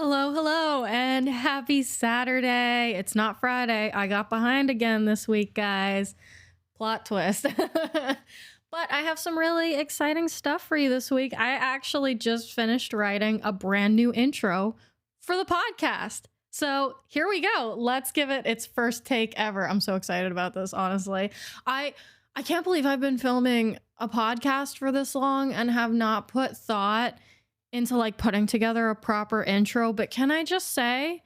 Hello, hello, and happy Saturday. It's not Friday. I got behind again this week, guys. Plot twist. But I have some really exciting stuff for you this week. I actually just finished writing a brand new intro for the podcast. So here we go. Let's give it its first take ever. I'm so excited about this, honestly. I I can't believe I've been filming a podcast for this long and have not put thought into like putting together a proper intro. But can I just say,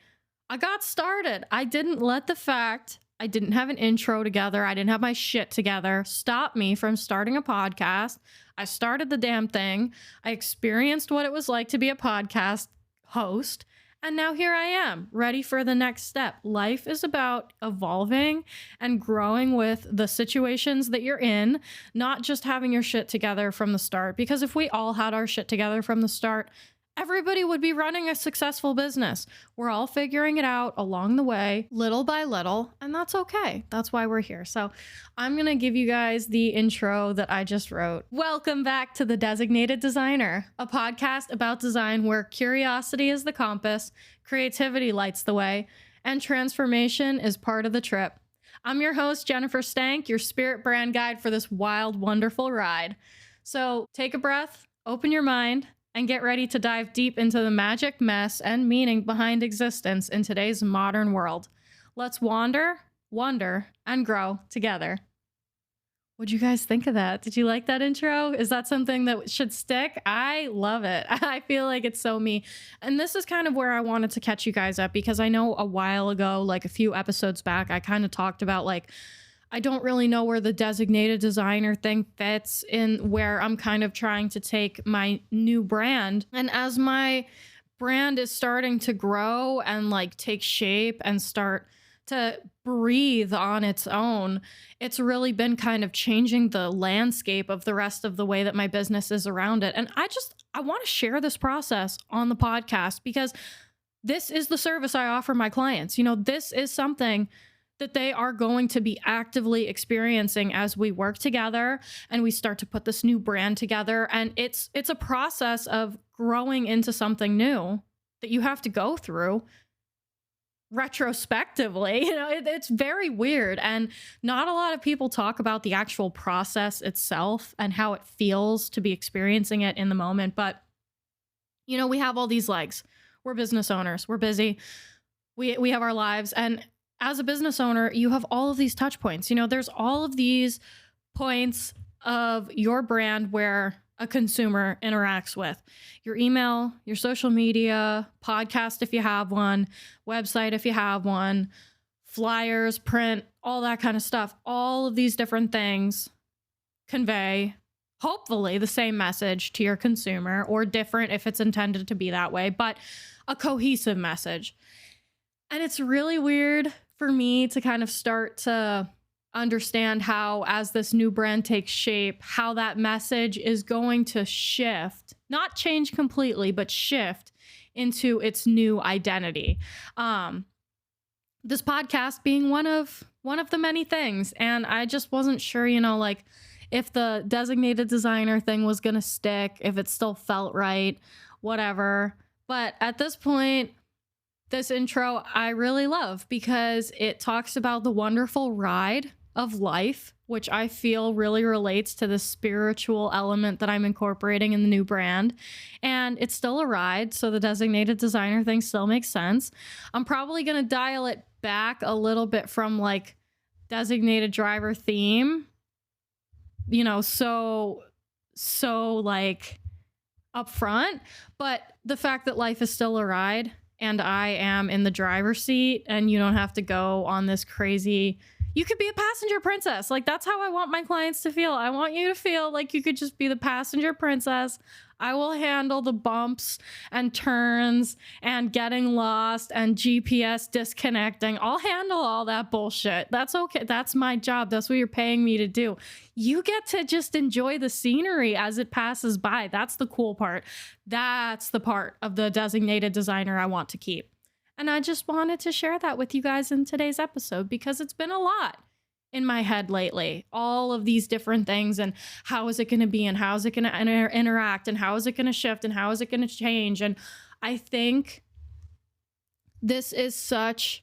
I got started. I didn't let the fact I didn't have an intro together, I didn't have my shit together, stop me from starting a podcast. I started the damn thing. I experienced what it was like to be a podcast host. And now here I am, ready for the next step. Life is about evolving and growing with the situations that you're in, not just having your shit together from the start. Because if we all had our shit together from the start, everybody would be running a successful business. We're all figuring it out along the way, little by little, and that's okay. That's why we're here. So I'm going to give you guys the intro that I just wrote. Welcome back to The Designated Designer, a podcast about design where curiosity is the compass, creativity lights the way, and transformation is part of the trip. I'm your host, Jennifer Stank, your spirit brand guide for this wild, wonderful ride. So take a breath, open your mind, and get ready to dive deep into the magic, mess, and meaning behind existence in today's modern world. Let's wander, wonder, and grow together. What'd you guys think of that? Did you like that intro? Is that something that should stick? I love it. I feel like it's so me. And this is kind of where I wanted to catch you guys up, because I know a while ago, like a few episodes back, I kind of talked about like, I don't really know where the designated designer thing fits in, where I'm kind of trying to take my new brand. And as my brand is starting to grow and like take shape and start to breathe on its own, it's really been kind of changing the landscape of the rest of the way that my business is around it. And I want to share this process on the podcast, because this is the service I offer my clients. You know, this is something that they are going to be actively experiencing as we work together and we start to put this new brand together. And it's a process of growing into something new that you have to go through retrospectively. You know, it's very weird. And not a lot of people talk about the actual process itself and how it feels to be experiencing it in the moment. But, you know, we have all these legs. We're business owners. We're busy. We have our lives. And as a business owner, you have all of these touch points. You know, there's all of these points of your brand where a consumer interacts with your email, your social media, podcast if you have one, website if you have one, flyers, print, all that kind of stuff. All of these different things convey hopefully the same message to your consumer, or different if it's intended to be that way, but a cohesive message. And it's really weird for me to kind of start to understand how, as this new brand takes shape, how that message is going to shift, not change completely, but shift into its new identity. This podcast being one of the many things. And I just wasn't sure, you know, like if the designated designer thing was going to stick, if it still felt right, whatever. But at this point, this intro I really love, because it talks about the wonderful ride of life, which I feel really relates to the spiritual element that I'm incorporating in the new brand. And it's still a ride, so the designated designer thing still makes sense. I'm probably going to dial it back a little bit from like designated driver theme, you know, so like upfront, but the fact that life is still a ride and I am in the driver's seat, and you don't have to go on this crazy, you could be a passenger princess. Like, that's how I want my clients to feel. I want you to feel like you could just be the passenger princess. I will handle the bumps and turns and getting lost and GPS disconnecting. I'll handle all that bullshit. That's okay. That's my job. That's what you're paying me to do. You get to just enjoy the scenery as it passes by. That's the cool part. That's the part of the designated designer I want to keep. And I just wanted to share that with you guys in today's episode, because it's been a lot in my head lately. All of these different things, and how is it going to be, and how is it going to interact, and how is it going to shift, and how is it going to change. And I think this is such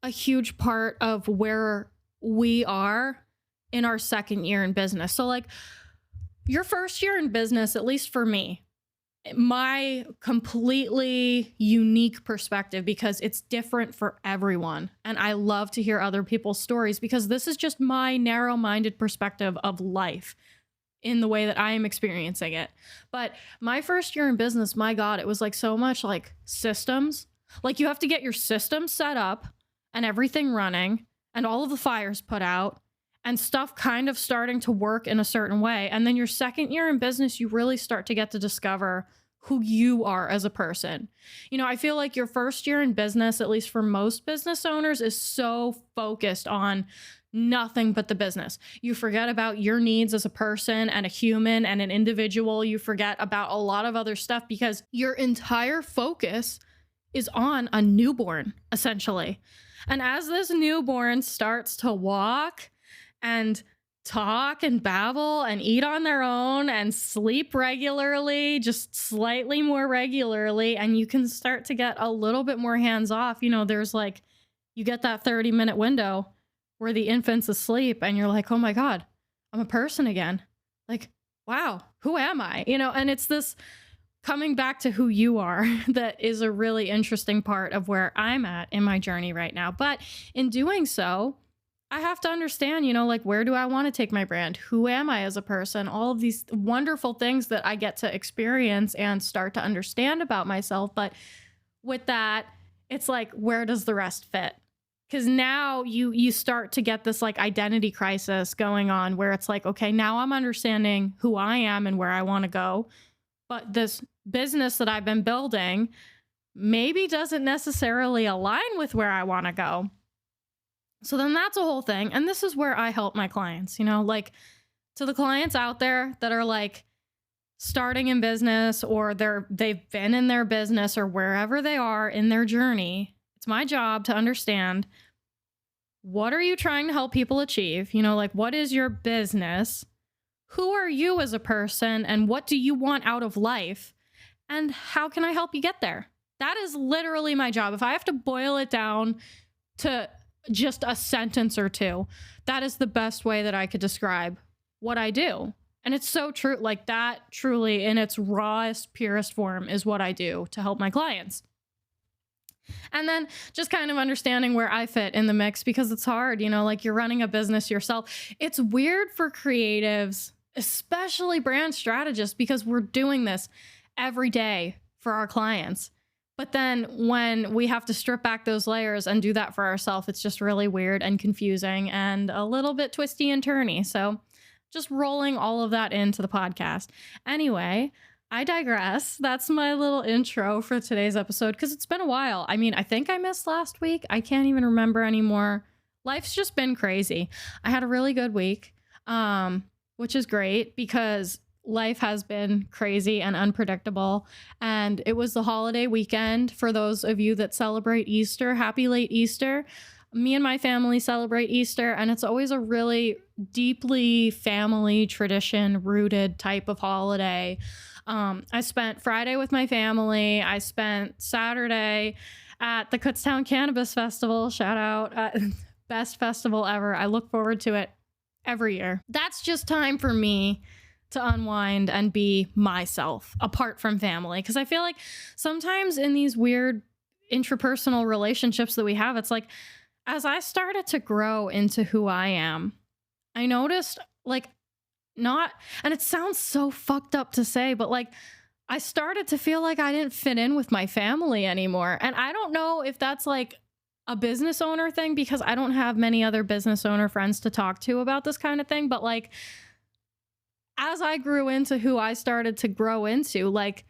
a huge part of where we are in our second year in business. So like your first year in business, at least for me, my completely unique perspective, because it's different for everyone. And I love to hear other people's stories because this is just my narrow-minded perspective of life in the way that I am experiencing it. But my first year in business, my God, it was like so much like systems. Like you have to get your system set up and everything running and all of the fires put out and stuff kind of starting to work in a certain way. And then your second year in business, you really start to get to discover who you are as a person. You know, I feel like your first year in business, at least for most business owners, is so focused on nothing but the business. You forget about your needs as a person and a human and an individual. You forget about a lot of other stuff because your entire focus is on a newborn, essentially. And as this newborn starts to walk and talk and babble and eat on their own and sleep regularly, just slightly more regularly, and you can start to get a little bit more hands off. You know, there's like, you get that 30-minute window where the infant's asleep and you're like, oh my God, I'm a person again. Like, wow, who am I? You know, and it's this coming back to who you are that is a really interesting part of where I'm at in my journey right now. But in doing so, I have to understand, you know, like, where do I want to take my brand? Who am I as a person? All of these wonderful things that I get to experience and start to understand about myself. But with that, it's like, where does the rest fit? Because now you start to get this like identity crisis going on where it's like, okay, now I'm understanding who I am and where I want to go. But this business that I've been building maybe doesn't necessarily align with where I want to go. So then that's a whole thing. And this is where I help my clients, you know, like to the clients out there that are like starting in business or they've been in their business or wherever they are in their journey. It's my job to understand, what are you trying to help people achieve? You know, like, what is your business? Who are you as a person? And what do you want out of life? And how can I help you get there? That is literally my job. If I have to boil it down to just a sentence or two, that is the best way that I could describe what I do. And it's so true. Like, that truly in its rawest, purest form is what I do to help my clients. And then just kind of understanding where I fit in the mix, because it's hard, you know, like you're running a business yourself. It's weird for creatives, especially brand strategists, because we're doing this every day for our clients. But then when we have to strip back those layers and do that for ourselves, it's just really weird and confusing and a little bit twisty and turny. So just rolling all of that into the podcast. Anyway, I digress. That's my little intro for today's episode because it's been a while. I mean, I think I missed last week. I can't even remember anymore. Life's just been crazy. I had a really good week, which is great because life has been crazy and unpredictable. And it was the holiday weekend. For those of you that celebrate Easter, happy late Easter. Me and my family celebrate Easter, and it's always a really deeply family tradition rooted type of holiday. I spent Friday with my family. I spent Saturday at the Kutztown Cannabis Festival. Shout out. Best festival ever. I look forward to it every year. That's just time for me to unwind and be myself apart from family. Because I feel like sometimes in these weird intrapersonal relationships that we have, it's like, as I started to grow into who I am, I noticed like and it sounds so fucked up to say, but like I started to feel like I didn't fit in with my family anymore. And I don't know if that's like a business owner thing, because I don't have many other business owner friends to talk to about this kind of thing. But like, as I grew into who I started to grow into, like,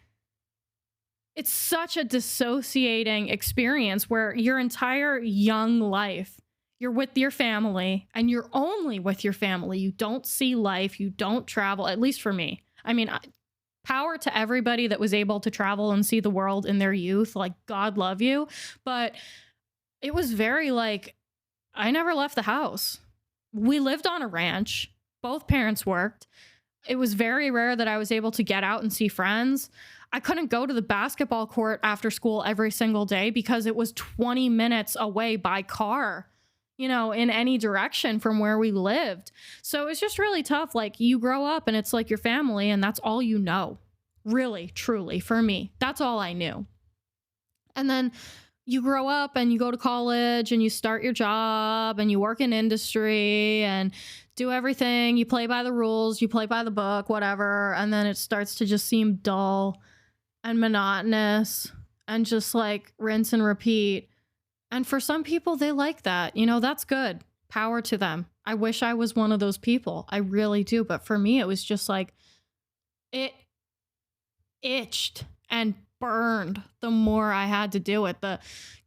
it's such a dissociating experience where your entire young life, you're with your family and you're only with your family. You don't see life. You don't travel, at least for me. I mean, power to everybody that was able to travel and see the world in their youth. Like, God love you. But it was very like, I never left the house. We lived on a ranch. Both parents worked. It was very rare that I was able to get out and see friends. I couldn't go to the basketball court after school every single day because it was 20 minutes away by car, in any direction from where we lived. So it's just really tough. Like, you grow up and it's like your family, and that's all you know. Really, truly, for me, that's all I knew. And then you grow up and you go to college and you start your job and you work in industry and do everything. You play by the rules, you play by the book, whatever. And then it starts to just seem dull and monotonous and just like rinse and repeat. And for some people, they like that. That's good. Power to them. I wish I was one of those people. I really do. But for me, it was just like, it itched and burned the more I had to do it. The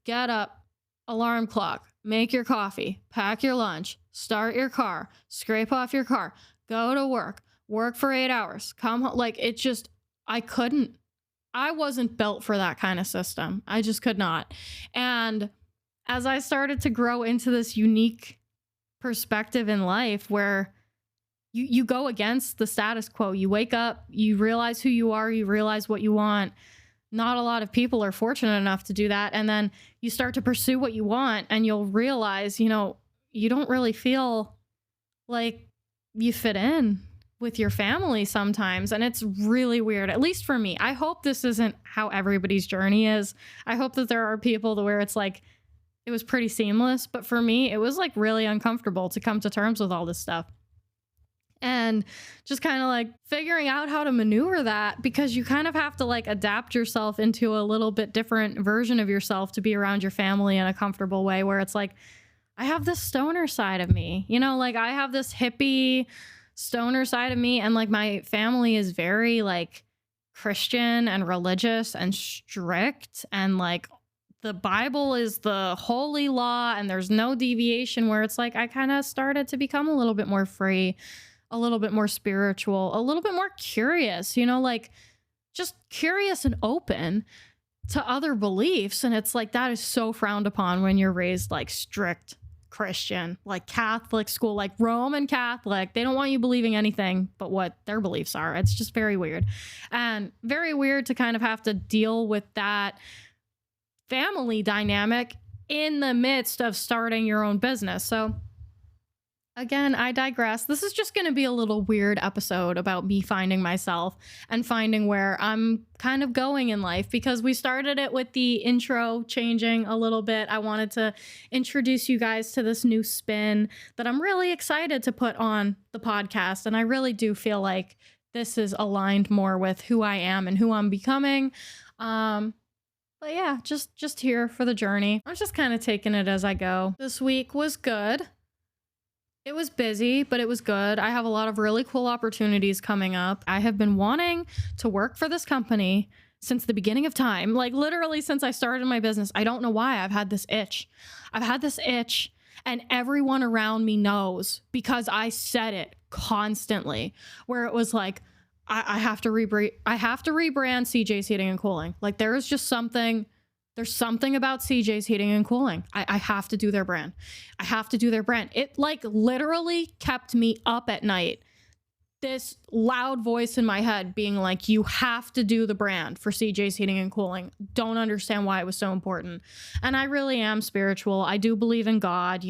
get up, alarm clock, make your coffee, pack your lunch, start your car, scrape off your car, go to work for 8 hours, come home. Like, it just, I wasn't built for that kind of system. I just could not. And as I started to grow into this unique perspective in life where you go against the status quo, you wake up, you realize who you are, you realize what you want. Not a lot of people are fortunate enough to do that. And then you start to pursue what you want and you'll realize, you don't really feel like you fit in with your family sometimes. And it's really weird, at least for me. I hope this isn't how everybody's journey is. I hope that there are people to where it's like, it was pretty seamless. But for me, it was like really uncomfortable to come to terms with all this stuff. And just kind of like figuring out how to maneuver that, because you kind of have to like adapt yourself into a little bit different version of yourself to be around your family in a comfortable way, where it's like, I have this stoner side of me, like I have this hippie stoner side of me. And like my family is very like Christian and religious and strict, and like the Bible is the holy law and there's no deviation, where it's like I kind of started to become a little bit more free, a little bit more spiritual, a little bit more curious, like just curious and open to other beliefs. And it's like, that is so frowned upon when you're raised like strict Christian, like Catholic school, like Roman Catholic. They don't want you believing anything but what their beliefs are. It's just very weird, and very weird to kind of have to deal with that family dynamic in the midst of starting your own business. So again, I digress. This is just going to be a little weird episode about me finding myself and finding where I'm kind of going in life, because we started it with the intro changing a little bit. I wanted to introduce you guys to this new spin that I'm really excited to put on the podcast. And I really do feel like this is aligned more with who I am and who I'm becoming. But yeah, just here for the journey. I'm just kind of taking it as I go. This week was good. It was busy, but it was good. I have a lot of really cool opportunities coming up. I have been wanting to work for this company since the beginning of time, like literally since I started my business. I don't know why I've had this itch. And everyone around me knows, because I said it constantly, where it was like, I have to rebrand CJ's Heating and Cooling. Like there's something about CJ's Heating and Cooling. I have to do their brand. It like literally kept me up at night. This loud voice in my head being like, you have to do the brand for CJ's Heating and Cooling. Don't understand why it was so important. And I really am spiritual. I do believe in God.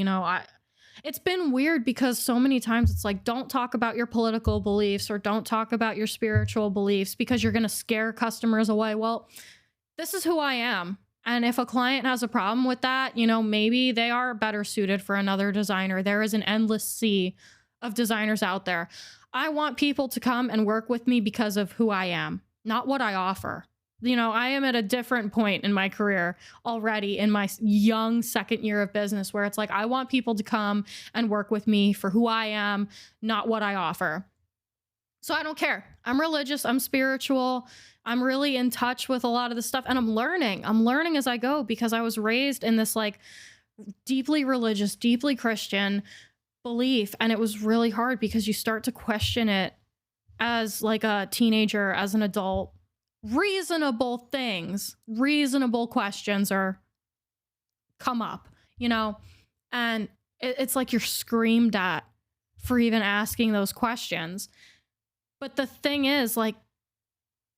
It's been weird because so many times it's like, don't talk about your political beliefs or don't talk about your spiritual beliefs because you're going to scare customers away. Well, this is who I am. And if a client has a problem with that, maybe they are better suited for another designer. There is an endless sea of designers out there. I want people to come and work with me because of who I am, not what I offer. I am at a different point in my career already in my young second year of business, where it's like, I want people to come and work with me for who I am, not what I offer. So I don't care. I'm religious. I'm spiritual. I'm really in touch with a lot of the stuff, and I'm learning as I go, because I was raised in this like deeply religious, deeply Christian belief. And it was really hard because you start to question it as like a teenager, as an adult. Reasonable questions come up, and it's like you're screamed at for even asking those questions. But the thing is, like,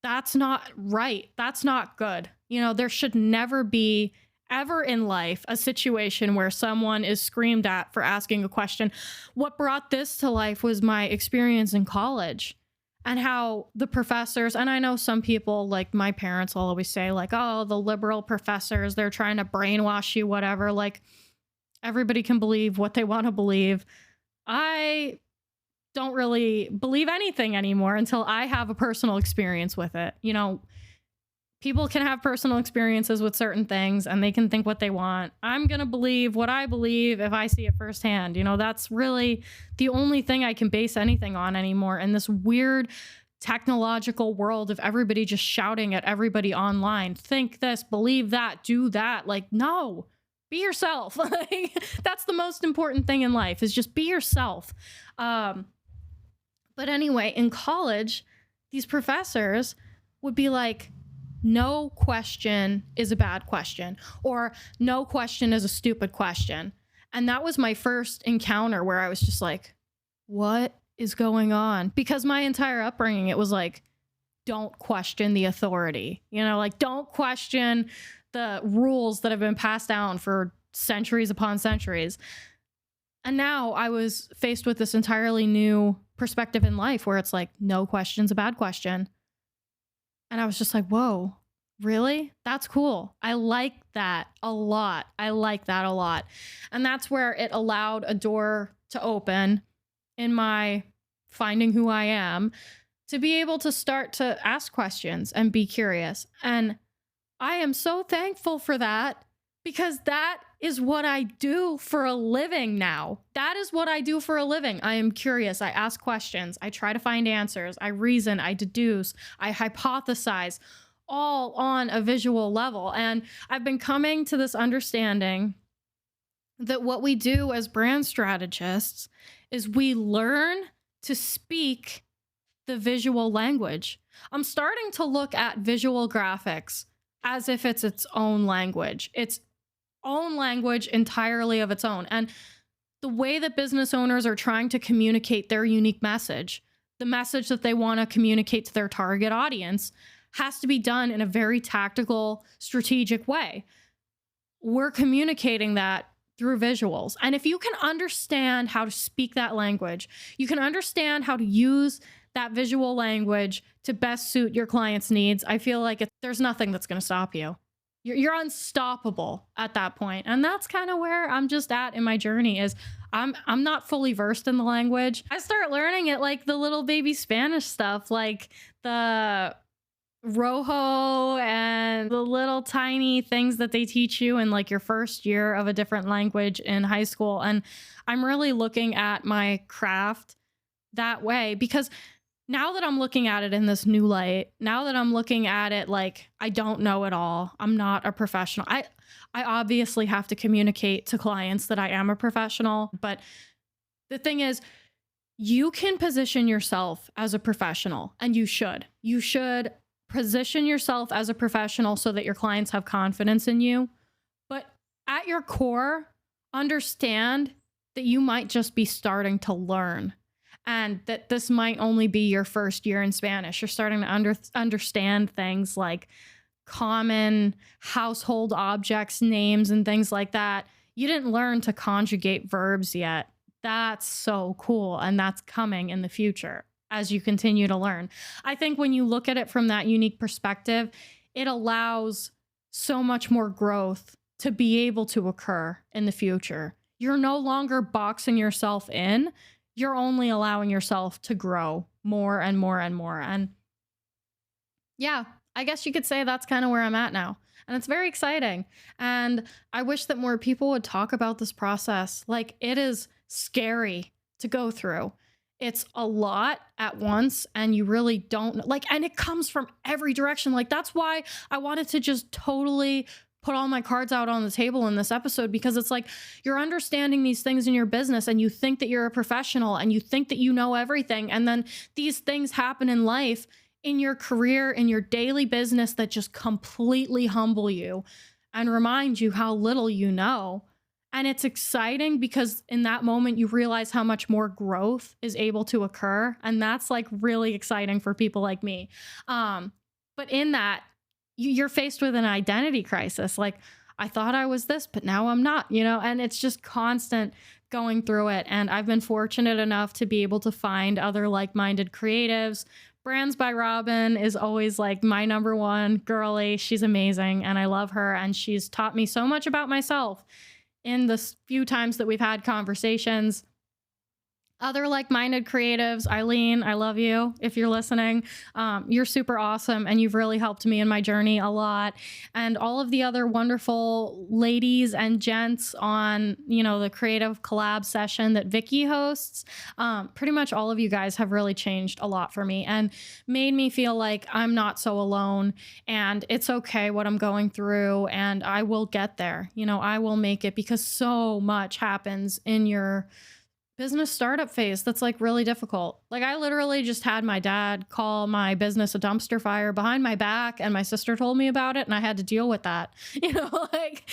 That's not right. That's not good. You know, there should never be ever in life a situation where someone is screamed at for asking a question. What brought this to life was my experience in college and how the professors, and I know some people, like my parents will always say, like, oh, the liberal professors, they're trying to brainwash you, whatever. Like, everybody can believe what they want to believe. I don't really believe anything anymore until I have a personal experience with it. You know, people can have personal experiences with certain things and they can think what they want. I'm going to believe what I believe if I see it firsthand. You know, that's really the only thing I can base anything on anymore in this weird technological world of everybody just shouting at everybody online. Think this, believe that, do that. Like, no, be yourself. Like, that's the most important thing in life, is just be yourself. But anyway, in college, these professors would be like, no question is a bad question, or no question is a stupid question. And that was my first encounter where I was just like, what is going on? Because my entire upbringing, it was like, don't question the authority, you know, like, don't question the rules that have been passed down for centuries upon centuries. And now I was faced with this entirely new perspective in life where it's like, no question's a bad question. And I was just like, whoa, really? That's cool. I like that a lot. I like that a lot. And that's where it allowed a door to open in my finding who I am, to be able to start to ask questions and be curious. And I am so thankful for that, because that is what I do for a living now. That is what I do for a living. I am curious. I ask questions. I try to find answers. I reason. I deduce. I hypothesize, all on a visual level. And I've been coming to this understanding that what we do as brand strategists is we learn to speak the visual language. I'm starting to look at visual graphics as if it's its own language. Its own language entirely of its own. And the way that business owners are trying to communicate their unique message, the message that they want to communicate to their target audience, has to be done in a very tactical, strategic way. We're communicating that through visuals. And if you can understand how to speak that language, you can understand how to use that visual language to best suit your client's needs, I feel like there's nothing that's going to stop you. You're unstoppable at that point. And that's kind of where I'm just at in my journey, is I'm not fully versed in the language. I start learning it like the little baby Spanish stuff, like the Rojo and the little tiny things that they teach you in like your first year of a different language in high school. And I'm really looking at my craft that way, because now that I'm looking at it in this new light, now that I'm looking at it like I don't know it all, I'm not a professional. I obviously have to communicate to clients that I am a professional, but the thing is, you can position yourself as a professional, and you should. You should position yourself as a professional so that your clients have confidence in you. But at your core, understand that you might just be starting to learn, and that this might only be your first year in Spanish. You're starting to understand things like common household objects, names, and things like that. You didn't learn to conjugate verbs yet. That's so cool. And that's coming in the future as you continue to learn. I think when you look at it from that unique perspective, it allows so much more growth to be able to occur in the future. You're no longer boxing yourself in. You're only allowing yourself to grow more and more and more. And yeah, I guess you could say that's kind of where I'm at now. And it's very exciting. And I wish that more people would talk about this process. Like, it is scary to go through. It's a lot at once, and you really don't like, and it comes from every direction. Like, that's why I wanted to just totally put all my cards out on the table in this episode, because it's like, you're understanding these things in your business and you think that you're a professional and you think that you know everything. And then these things happen in life, in your career, in your daily business, that just completely humble you and remind you how little you know. And it's exciting because in that moment, you realize how much more growth is able to occur. And that's like really exciting for people like me. But in that, you're faced with an identity crisis. Like, I thought I was this, but now I'm not, and it's just constant going through it. And I've been fortunate enough to be able to find other like minded creatives. Brands by Robin is always like my number one girly. She's amazing and I love her. And she's taught me so much about myself in the few times that we've had conversations. Other like-minded creatives, Eileen, I love you if you're listening. You're super awesome and you've really helped me in my journey a lot. And all of the other wonderful ladies and gents on, the creative collab session that Vicky hosts, pretty much all of you guys have really changed a lot for me and made me feel like I'm not so alone and it's okay what I'm going through and I will get there. I will make it because so much happens in your business startup phase that's like really difficult. Like I literally just had my dad call my business a dumpster fire behind my back and my sister told me about it and I had to deal with that. Like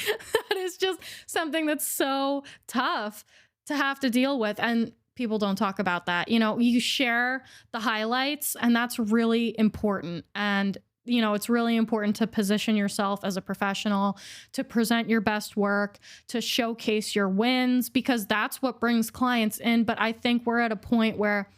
that is just something that's so tough to have to deal with and people don't talk about that. You share the highlights and that's really important. And it's really important to position yourself as a professional, to present your best work, to showcase your wins, because that's what brings clients in. But I think we're at a point where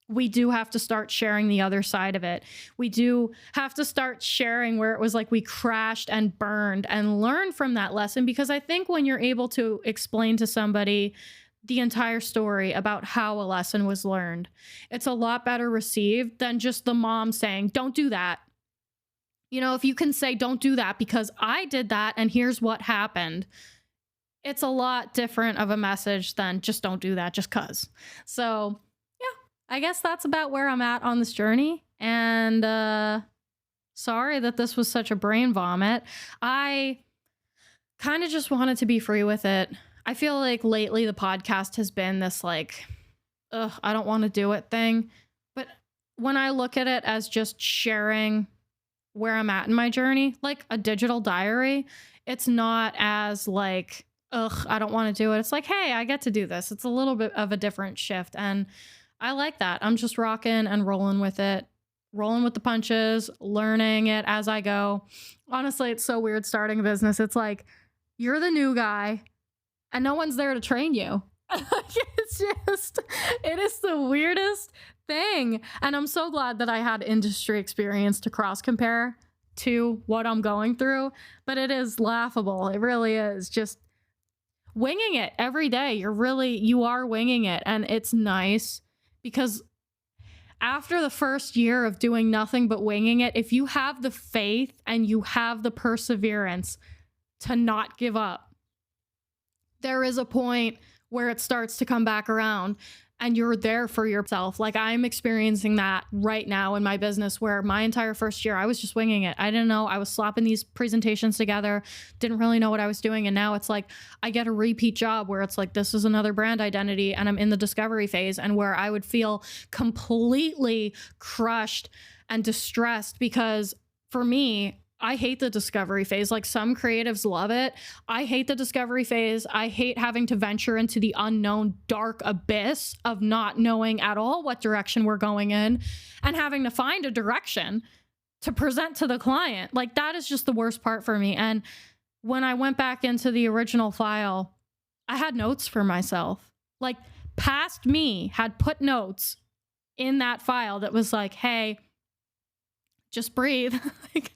we do have to start sharing the other side of it. We do have to start sharing where it was like we crashed and burned and learn from that lesson. Because I think when you're able to explain to somebody the entire story about how a lesson was learned, it's a lot better received than just the mom saying, don't do that. If you can say, don't do that because I did that and here's what happened, it's a lot different of a message than just don't do that just cause. So yeah, I guess that's about where I'm at on this journey. And sorry that this was such a brain vomit. I kind of just wanted to be free with it. I feel like lately the podcast has been this like, I don't want to do it thing. But when I look at it as just sharing where I'm at in my journey, like a digital diary, it's not as like, I don't want to do it. It's like, hey, I get to do this. It's a little bit of a different shift. And I like that. I'm just rocking and rolling with it, rolling with the punches, learning it as I go. Honestly, it's so weird starting a business. It's like, you're the new guy and no one's there to train you. It is the weirdest thing. And I'm so glad that I had industry experience to cross compare to what I'm going through, but it is laughable. It really is just winging it every day. You are winging it. And it's nice because after the first year of doing nothing but winging it, if you have the faith and you have the perseverance to not give up, there is a point where it starts to come back around and you're there for yourself. Like I'm experiencing that right now in my business where my entire first year, I was just winging it. I didn't know. I was slapping these presentations together, didn't really know what I was doing. And now it's like, I get a repeat job where it's like, this is another brand identity and I'm in the discovery phase and where I would feel completely crushed and distressed because for me, I hate the discovery phase. Like some creatives love it. I hate the discovery phase. I hate having to venture into the unknown dark abyss of not knowing at all what direction we're going in and having to find a direction to present to the client. Like that is just the worst part for me. And when I went back into the original file, I had notes for myself. Like past me had put notes in that file that was like, hey, just breathe. Like,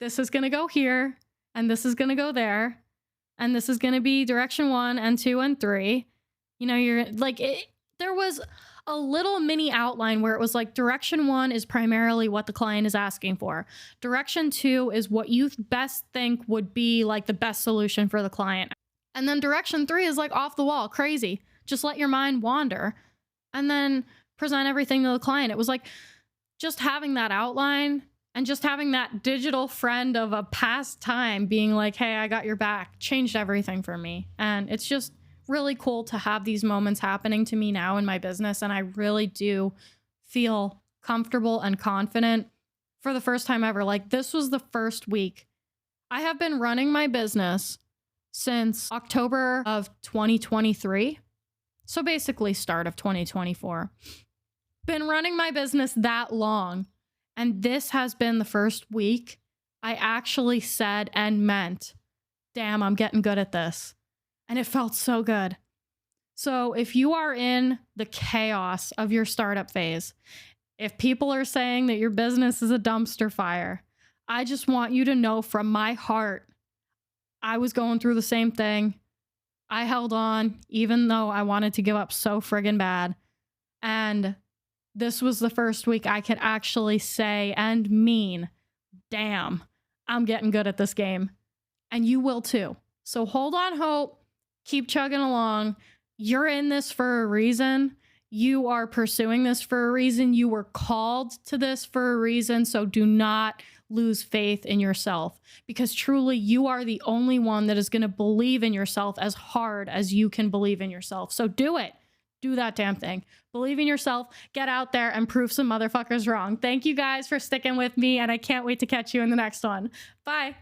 this is going to go here, and this is going to go there, and this is going to be direction 1 and 2 and 3. You're like, there was a little mini outline where it was like direction 1 is primarily what the client is asking for. Direction 2 is what you best think would be like the best solution for the client. And then direction 3 is like off the wall, crazy. Just let your mind wander and then present everything to the client. It was like just having that outline and just having that digital friend of a past time being like, hey, I got your back, changed everything for me. And it's just really cool to have these moments happening to me now in my business. And I really do feel comfortable and confident for the first time ever. Like this was the first week. I have been running my business since October of 2023. So basically start of 2024. Been running my business that long. And this has been the first week I actually said and meant, damn, I'm getting good at this. And it felt so good. So if you are in the chaos of your startup phase, if people are saying that your business is a dumpster fire, I just want you to know from my heart, I was going through the same thing. I held on, even though I wanted to give up so friggin' bad. And this was the first week I could actually say and mean, damn, I'm getting good at this game. And you will too. So hold on hope, keep chugging along. You're in this for a reason. You are pursuing this for a reason. You were called to this for a reason. So do not lose faith in yourself, because truly you are the only one that is going to believe in yourself as hard as you can believe in yourself. So do it. Do that damn thing. Believe in yourself. Get out there and prove some motherfuckers wrong. Thank you guys for sticking with me, and I can't wait to catch you in the next one. Bye.